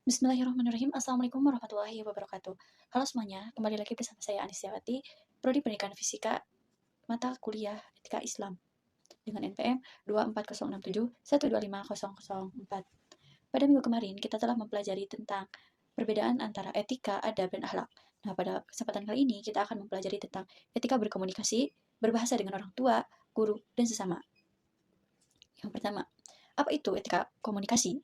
Bismillahirrahmanirrahim. Assalamualaikum warahmatullahi wabarakatuh. Halo semuanya, kembali lagi bersama saya Anisyawati, Prodi Pendidikan Fisika, mata kuliah Etika Islam, dengan NPM 24067125004. Pada minggu kemarin, kita telah mempelajari tentang perbedaan antara etika, adab, dan akhlak. Nah, pada kesempatan kali ini, kita akan mempelajari tentang etika berkomunikasi, berbahasa dengan orang tua, guru, dan sesama. Yang pertama, apa itu etika komunikasi?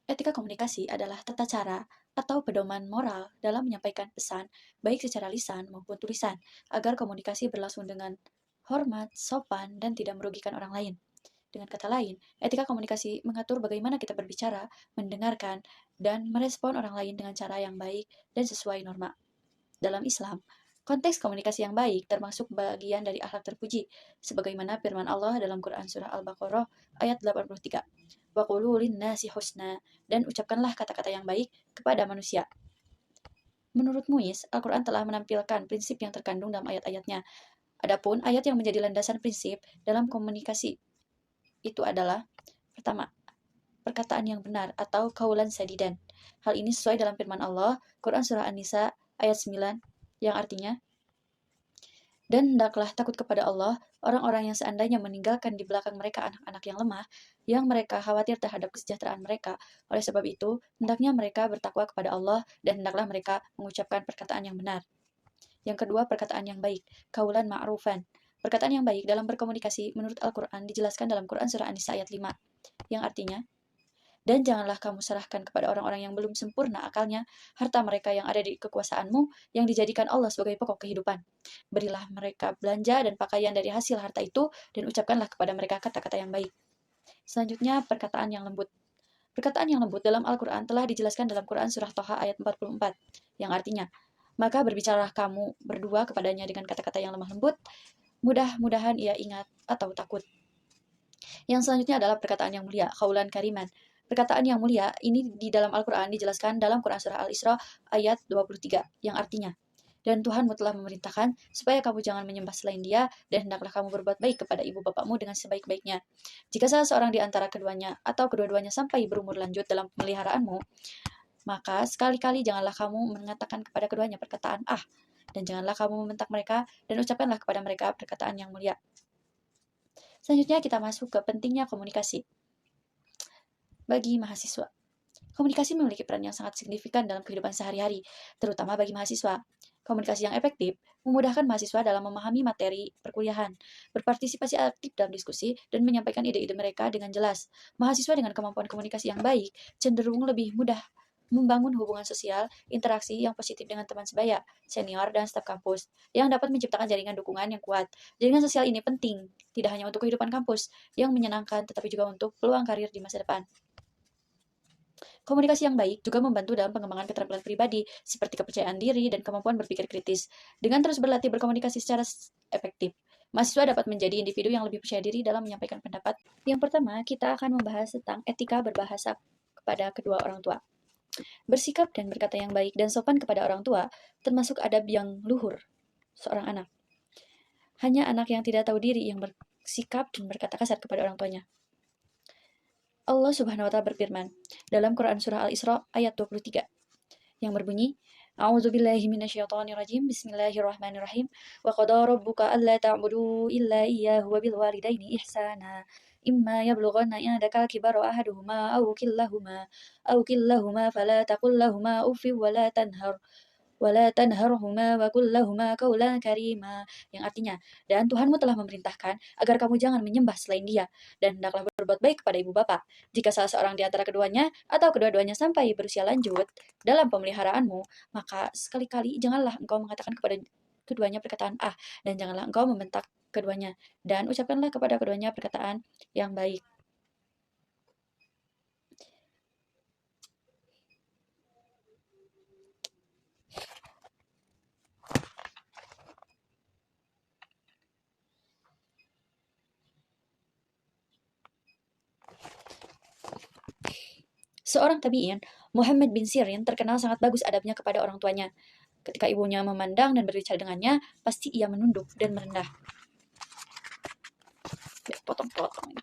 Etika komunikasi adalah tata cara atau pedoman moral dalam menyampaikan pesan, baik secara lisan maupun tulisan, agar komunikasi berlangsung dengan hormat, sopan, dan tidak merugikan orang lain. Dengan kata lain, etika komunikasi mengatur bagaimana kita berbicara, mendengarkan, dan merespon orang lain dengan cara yang baik dan sesuai norma. Dalam Islam, konteks komunikasi yang baik termasuk bagian dari akhlak terpuji, sebagaimana firman Allah dalam Quran Surah Al-Baqarah ayat 83. Wa qulu linnasi husna, dan ucapkanlah kata-kata yang baik kepada manusia. Menurut Muiz, Al-Quran telah menampilkan prinsip yang terkandung dalam ayat-ayatnya. Adapun ayat yang menjadi landasan prinsip dalam komunikasi itu adalah: pertama, perkataan yang benar atau kaulan sadidan. Hal ini sesuai dalam firman Allah, Quran Surah An-Nisa ayat 9, yang artinya, dan hendaklah takut kepada Allah orang-orang yang seandainya meninggalkan di belakang mereka anak-anak yang lemah, yang mereka khawatir terhadap kesejahteraan mereka. Oleh sebab itu, hendaknya mereka bertakwa kepada Allah, dan hendaklah mereka mengucapkan perkataan yang benar. Yang kedua, perkataan yang baik, kaulan ma'rufan. Perkataan yang baik dalam berkomunikasi menurut Al-Quran dijelaskan dalam Quran Surah An-Nisa ayat 5, yang artinya, dan janganlah kamu serahkan kepada orang-orang yang belum sempurna akalnya harta mereka yang ada di kekuasaanmu, yang dijadikan Allah sebagai pokok kehidupan. Berilah mereka belanja dan pakaian dari hasil harta itu, dan ucapkanlah kepada mereka kata-kata yang baik. Selanjutnya, perkataan yang lembut. Perkataan yang lembut dalam Al-Quran telah dijelaskan dalam Quran Surah Toha ayat 44, yang artinya, maka berbicaralah kamu berdua kepadanya dengan kata-kata yang lemah lembut, mudah-mudahan ia ingat atau takut. Yang selanjutnya adalah perkataan yang mulia, khaulan kariman. Perkataan yang mulia ini di dalam Al-Quran dijelaskan dalam Quran Surah Al-Isra ayat 23, yang artinya, dan Tuhanmu telah memerintahkan supaya kamu jangan menyembah selain Dia, dan hendaklah kamu berbuat baik kepada ibu bapakmu dengan sebaik-baiknya. Jika salah seorang di antara keduanya atau kedua-duanya sampai berumur lanjut dalam pemeliharaanmu, maka sekali-kali janganlah kamu mengatakan kepada keduanya perkataan "ah", dan janganlah kamu membentak mereka, dan ucapkanlah kepada mereka perkataan yang mulia. Selanjutnya kita masuk ke pentingnya komunikasi bagi mahasiswa. Komunikasi memiliki peran yang sangat signifikan dalam kehidupan sehari-hari, terutama bagi mahasiswa. Komunikasi yang efektif memudahkan mahasiswa dalam memahami materi perkuliahan, berpartisipasi aktif dalam diskusi, dan menyampaikan ide-ide mereka dengan jelas. Mahasiswa dengan kemampuan komunikasi yang baik cenderung lebih mudah membangun hubungan sosial, interaksi yang positif dengan teman sebaya, senior, dan staf kampus, yang dapat menciptakan jaringan dukungan yang kuat. Jaringan sosial ini penting, tidak hanya untuk kehidupan kampus yang menyenangkan, tetapi juga untuk peluang karir di masa depan. Komunikasi yang baik juga membantu dalam pengembangan keterampilan pribadi, seperti kepercayaan diri dan kemampuan berpikir kritis. Dengan terus berlatih berkomunikasi secara efektif, mahasiswa dapat menjadi individu yang lebih percaya diri dalam menyampaikan pendapat. Yang pertama, kita akan membahas tentang etika berbahasa kepada kedua orang tua. Bersikap dan berkata yang baik dan sopan kepada orang tua termasuk adab yang luhur seorang anak. Hanya anak yang tidak tahu diri yang bersikap dan berkata kasar kepada orang tuanya. Allah Subhanahu wa Ta'ala berfirman dalam Quran Surah Al-Isra ayat 23, yang berbunyi, A'udzubillahi minasyaitonirrajim, Bismillahirrahmanirrahim, wa qada rabbuka alla ta'budu illa iyyahu wa bil walidaini ihsana, imma yablughanna indaka al-kibara ahaduhuma aw kilahuma fala taqul lahumā uff wa la tanharhuma wa qul lahumā qawlan karīmā, yang artinya, dan Tuhanmu telah memerintahkan agar kamu jangan menyembah selain Dia, dan hendaklah berbuat baik kepada ibu bapa. Jika salah seorang di antara keduanya atau kedua-duanya sampai berusia lanjut dalam pemeliharaanmu, maka sekali-kali janganlah engkau mengatakan kepada keduanya perkataan "ah", dan janganlah engkau membentak keduanya, dan ucapkanlah kepada keduanya perkataan yang baik. Seorang tabi'in, Muhammad bin Sirin, terkenal sangat bagus adabnya kepada orang tuanya. Ketika ibunya memandang dan berbicara dengannya, pasti ia menunduk dan merendah. Potong-potong.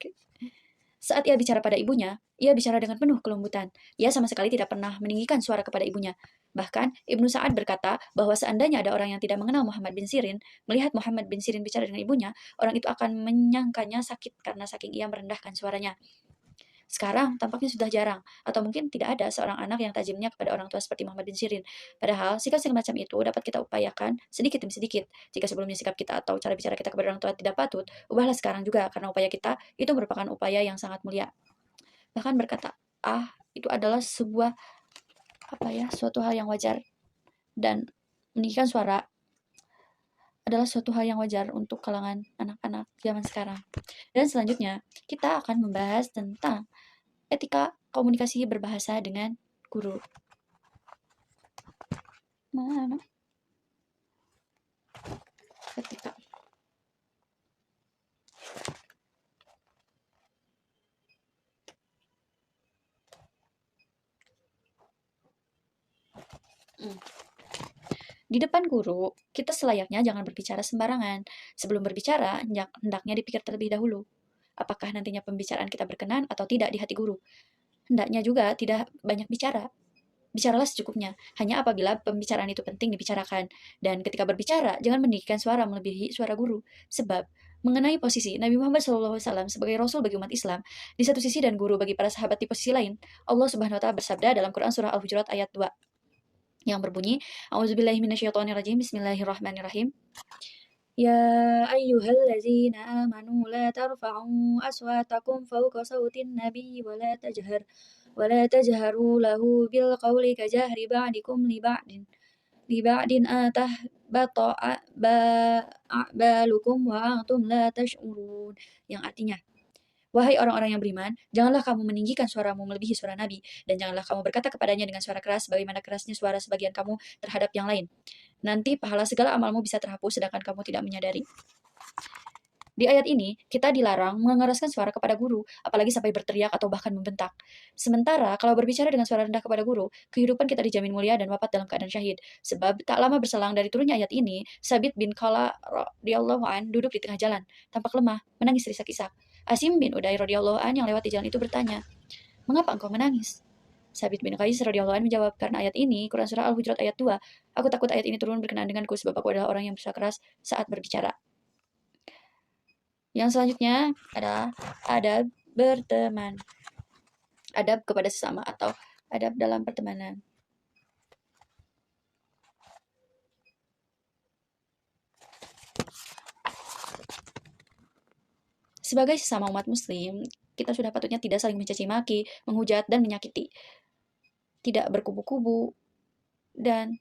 Saat ia bicara pada ibunya, ia bicara dengan penuh kelembutan. Ia sama sekali tidak pernah meninggikan suara kepada ibunya. Bahkan, Ibnu Sa'ad berkata bahwa seandainya ada orang yang tidak mengenal Muhammad bin Sirin, melihat Muhammad bin Sirin bicara dengan ibunya, orang itu akan menyangkanya sakit karena saking ia merendahkan suaranya. Sekarang tampaknya sudah jarang, atau mungkin tidak ada seorang anak yang tajamnya kepada orang tua seperti Muhammad bin Sirin. Padahal, sikap semacam itu dapat kita upayakan sedikit demi sedikit. Jika sebelumnya sikap kita atau cara bicara kita kepada orang tua tidak patut, ubahlah sekarang juga, karena upaya kita itu merupakan upaya yang sangat mulia. Bahkan berkata, itu adalah sebuah suatu hal yang wajar, dan meninggikan suara adalah suatu hal yang wajar untuk kalangan anak-anak zaman sekarang. Dan selanjutnya, kita akan membahas tentang etika komunikasi berbahasa dengan guru. Mana? Etika. Di depan guru, kita selayaknya jangan berbicara sembarangan. Sebelum berbicara, hendaknya dipikir terlebih dahulu. Apakah nantinya pembicaraan kita berkenan atau tidak di hati guru? Hendaknya juga tidak banyak bicara. Bicaralah secukupnya, hanya apabila pembicaraan itu penting dibicarakan. Dan ketika berbicara, jangan meninggikan suara melebihi suara guru. Sebab, mengenai posisi Nabi Muhammad SAW sebagai Rasul bagi umat Islam, di satu sisi dan guru bagi para sahabat di posisi lain, Allah Subhanahu wa Ta'ala bersabda dalam Quran Surah Al-Hujurat ayat 2 yang berbunyi, A'udzubillahi minasyaitonirrajim, Bismillahirrahmanirrahim. Ya ayyuhallazina amanu la tarfa'u aswatakum fawqa sautin nabi wa la tajharu lahu bil qawli kajahri ba'dikum li ba'din tahbata a'malukum wa antum la tash'urun, yang artinya, wahai orang-orang yang beriman, janganlah kamu meninggikan suaramu melebihi suara Nabi, dan janganlah kamu berkata kepadanya dengan suara keras, bagaimana kerasnya suara sebagian kamu terhadap yang lain. Nanti pahala segala amalmu bisa terhapus, sedangkan kamu tidak menyadari. Di ayat ini, kita dilarang mengeraskan suara kepada guru, apalagi sampai berteriak atau bahkan membentak. Sementara, kalau berbicara dengan suara rendah kepada guru, kehidupan kita dijamin mulia dan wafat dalam keadaan syahid. Sebab, tak lama berselang dari turunnya ayat ini, Sabit bin Khala radhiyallahu an duduk di tengah jalan, tampak lemah, menangis terisak-isak. Asim bin Uday radhiyallahu an yang lewat di jalan itu bertanya, "Mengapa engkau menangis?" Sabit bin Qais radhiyallahu an menjawab, "Karena ayat ini, Quran Surah Al-Hujurat ayat 2, aku takut ayat ini turun berkenaan denganku sebab aku adalah orang yang berusaha keras saat berbicara." Yang selanjutnya adalah adab berteman. Adab kepada sesama atau adab dalam pertemanan. Sebagai sesama umat muslim, kita sudah patutnya tidak saling mencaci maki, menghujat, dan menyakiti. Tidak berkubu-kubu, dan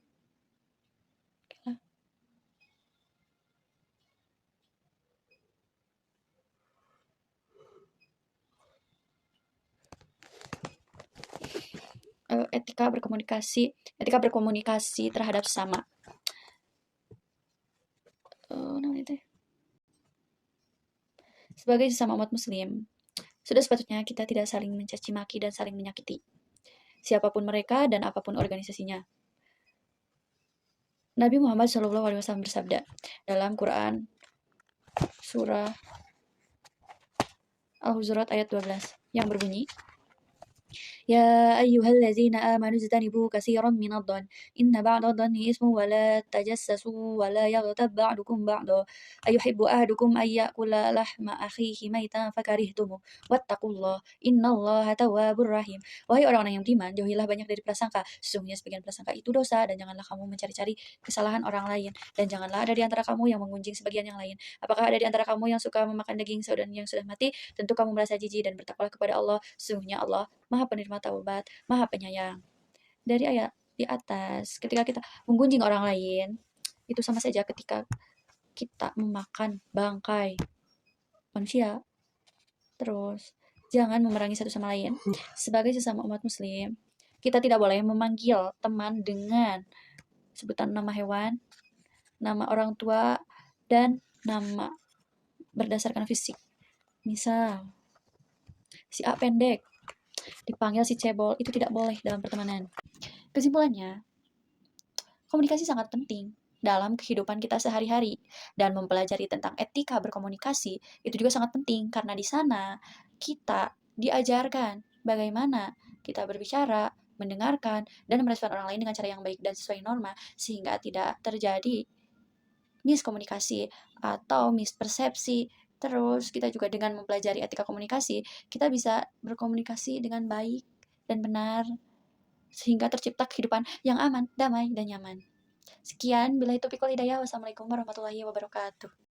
etika berkomunikasi terhadap sesama. Sebagai sesama umat muslim, sudah sepatutnya kita tidak saling mencaci maki dan saling menyakiti siapapun mereka dan apapun organisasinya. Nabi Muhammad SAW bersabda dalam Quran Surah Al-Hujurat ayat 12 yang berbunyi, Ya ayyuhallazina amanu ijtanibu katsiran minadh-dhann inna ba'dadh-dhanni ismun wa la tajassasu wa la yaghtab ba'dukum ba'dha ayuhibbu ahadukum ay ya'kula lahma akhihi maitan fakarihtumuh wattaqullaha innallaha tawwabur rahim. Wahai orang-orang yang beriman, jauhilah banyak dari prasangka. Sesungguhnya sebagian prasangka itu dosa, dan janganlah kamu mencari-cari kesalahan orang lain, dan janganlah ada di antara kamu yang menggunjing sebagian yang lain. Apakah ada di antara kamu yang suka memakan daging saudara yang sudah mati? Tentu kamu merasa jijik, dan bertakwalah kepada Allah. Sesungguhnya Allah Maha penerima taubat, Maha penyayang. Dari ayat di atas, ketika kita menggunjing orang lain, itu sama saja ketika kita memakan bangkai manusia. Terus, jangan memerangi satu sama lain. Sebagai sesama umat muslim, kita tidak boleh memanggil teman dengan sebutan nama hewan, nama orang tua, dan nama berdasarkan fisik. Misal, si A pendek dipanggil si cebol, itu tidak boleh dalam pertemanan. Kesimpulannya, komunikasi sangat penting dalam kehidupan kita sehari-hari, dan mempelajari tentang etika berkomunikasi itu juga sangat penting karena di sana kita diajarkan bagaimana kita berbicara, mendengarkan, dan merespon orang lain dengan cara yang baik dan sesuai norma, sehingga tidak terjadi miskomunikasi atau mispersepsi. Terus kita juga dengan mempelajari etika komunikasi, kita bisa berkomunikasi dengan baik dan benar, sehingga tercipta kehidupan yang aman, damai, dan nyaman. Sekian, billahi taufiq wal hidayah. Wassalamualaikum warahmatullahi wabarakatuh.